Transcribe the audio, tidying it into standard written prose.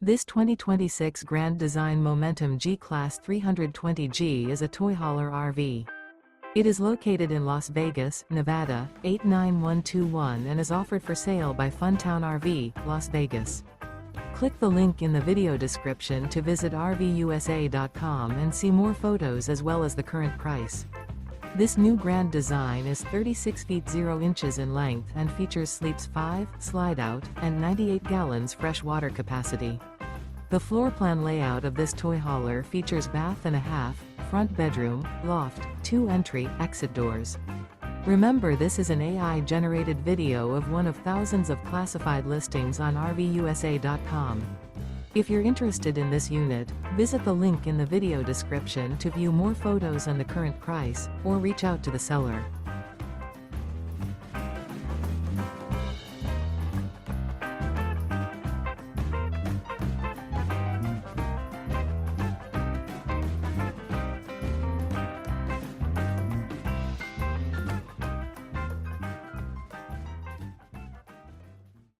This 2026 Grand Design Momentum G-Class 320G is a toy hauler RV. It is located in Las Vegas, Nevada, 89121 and is offered for sale by Funtown RV, Las Vegas. Click the link in the video description to visit RVUSA.com and see more photos as well as the current price. This new Grand Design is 36 feet 0 inches in length and features sleeps 5, slide-out, and 98 gallons fresh water capacity. The floor plan layout of this toy hauler features bath and a half, front bedroom, loft, 2 entry, exit doors. Remember, this is an AI-generated video of one of thousands of classified listings on RVUSA.com. If you're interested in this unit, visit the link in the video description to view more photos and the current price, or reach out to the seller.